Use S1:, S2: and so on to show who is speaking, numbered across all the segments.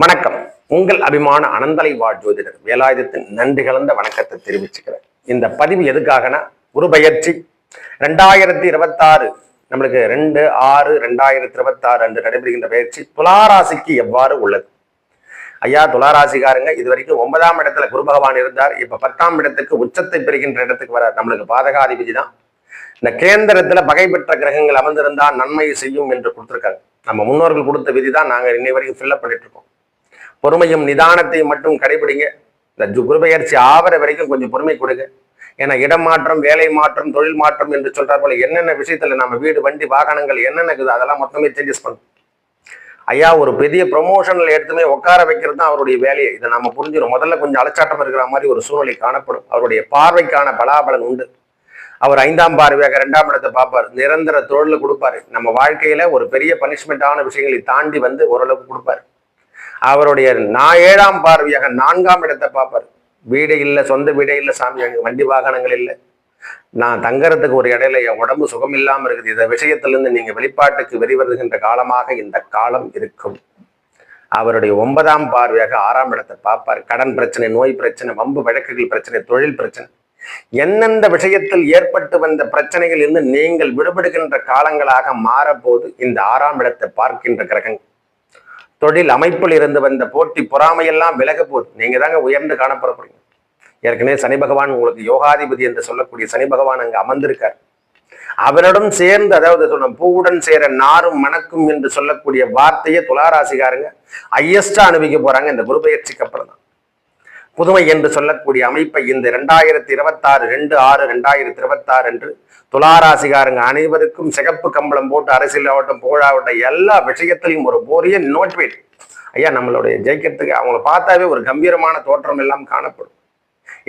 S1: வணக்கம். உங்கள் அபிமான அனந்தலை வாழ் ஜோதிடர் வேலாயுதத்தின் நன்றி கலந்த வணக்கத்தை தெரிவிச்சுக்கிறேன். இந்த பதிவு எதுக்காகனா, குரு பயிற்சி 2026 நம்மளுக்கு 2/6/2026 அன்று நடைபெறுகின்ற பயிற்சி துளாராசிக்கு எவ்வாறு உள்ளது? ஐயா, துளாராசிக்காரங்க இது வரைக்கும் 9ஆம் இடத்துல குரு பகவான் இருந்தார். இப்ப 10ஆம் இடத்துக்கு உச்சத்தை பெறுகின்ற இடத்துக்கு வர நம்மளுக்கு பாதகாதிபதி தான். இந்த கேந்திரத்துல பகை பெற்ற கிரகங்கள் அமர்ந்திருந்தா நன்மை செய்யும் என்று கொடுத்திருக்காங்க. நம்ம முன்னோர்கள் கொடுத்த விதி தான் நாங்க இன்னை வரைக்கும் ஃபில்லப் பண்ணிட்டு இருக்கோம். பொறுமையும் நிதானத்தையும் மட்டும் கடைபிடிங்க. இந்த குருபெயர்ச்சி ஆவர வரைக்கும் கொஞ்சம் பொறுமை கொடுங்க. ஏன்னா இடம் மாற்றம், வேலை மாற்றம், தொழில் மாற்றம் என்று சொல்றார் போல என்னென்ன விஷயத்துல நம்ம வீடு, வண்டி, வாகனங்கள் என்னென்ன இருக்குது அதெல்லாம் மொத்தமே சேஞ்சஸ் பண்ணும். ஐயா, ஒரு பெரிய ப்ரொமோஷன்ல எடுத்துமே உட்கார வைக்கிறது தான் அவருடைய வேலையை. இதை நம்ம புரிஞ்சிடும். முதல்ல கொஞ்சம் அலச்சாட்டம் இருக்கிற மாதிரி ஒரு சூழ்நிலை காணப்படும். அவருடைய பார்வைக்கான பலாபலன் உண்டு. அவர் 5ஆம் பார்வையாக 2ஆம் இடத்தை பார்ப்பார். நிரந்தர தொழில் கொடுப்பாரு. நம்ம வாழ்க்கையில ஒரு பெரிய பனிஷ்மெண்டான விஷயங்களை தாண்டி வந்து ஓரளவுக்கு கொடுப்பாரு. அவருடைய 7ஆம் பார்வையாக 4ஆம் இடத்தை பார்ப்பார். வீடு இல்லை, சொந்த வீடே இல்லை சாமி, வண்டி வாகனங்கள் இல்லை, நான் தங்கறதுக்கு ஒரு இடையில என் உடம்பு சுகம் இல்லாம இருக்குது. இந்த விஷயத்திலிருந்து நீங்க வெளிப்பாட்டுக்கு வெளிவருகின்ற காலமாக இந்த காலம் இருக்கும். அவருடைய 9ஆம் பார்வையாக 6ஆம் இடத்தை பார்ப்பார். கடன் பிரச்சனை, நோய் பிரச்சனை, வம்பு வழக்குகள் பிரச்சனை, தொழில் பிரச்சனை, எந்தெந்த விஷயத்தில் ஏற்பட்டு வந்த பிரச்சனைகள் இருந்து நீங்கள் விடுபடுகின்ற காலங்களாக மாறப்போது இந்த 6ஆம் இடத்தை பார்க்கின்ற கிரகங்கள். தொழில் அமைப்பில் இருந்து வந்த போட்டி பொறாமையெல்லாம் விலக போகுது. நீங்க தாங்க உயர்ந்து காணப்படப்படுங்க. ஏற்கனவே சனி பகவான் உங்களுக்கு யோகாதிபதி என்று சொல்லக்கூடிய சனி பகவான் அங்க அமர்ந்திருக்கார். அவரிடம் சேர்ந்து, அதாவது சொன்ன பூவுடன் சேர நாரும் மணக்கும் என்று சொல்லக்கூடிய வார்த்தையை துளாராசிக்காரங்க ஹையஸ்டா அனுபவிக்க போறாங்க இந்த குரு பயிற்சிக்கு அப்புறம் தான். புதுமை என்று சொல்லக்கூடிய அமைப்பை இந்த 2026 2/6/2026 என்று துளாராசிகாரங்க அனைவருக்கும் சிகப்பு கம்பளம் போட்டு அரசியல் ஆகட்டும், புகழாகட்டும், எல்லா விஷயத்திலையும் ஒரு போரிய நோட்வேட். ஐயா, நம்மளுடைய ஜெயிக்கிறதுக்கு அவங்களை பார்த்தாவே ஒரு கம்பீரமான தோற்றம் எல்லாம் காணப்படும்.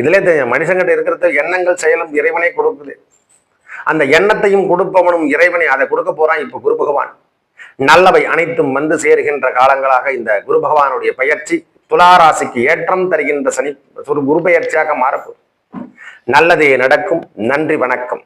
S1: இதுல மனுஷங்கிட்ட இருக்கிறது எண்ணங்கள் செயலும் இறைவனை கொடுக்குது. அந்த எண்ணத்தையும் கொடுப்பவனும் இறைவனை அதை கொடுக்க போறான் இப்ப குரு பகவான். நல்லவை அனைத்தும் வந்து சேருகின்ற காலங்களாக இந்த குரு பகவானுடைய பயிற்சி துளாராசிக்கு ஏற்றம் தருகின்ற குரு பயிற்சியாக மாறப்போம். நல்லதே நடக்கும். நன்றி, வணக்கம்.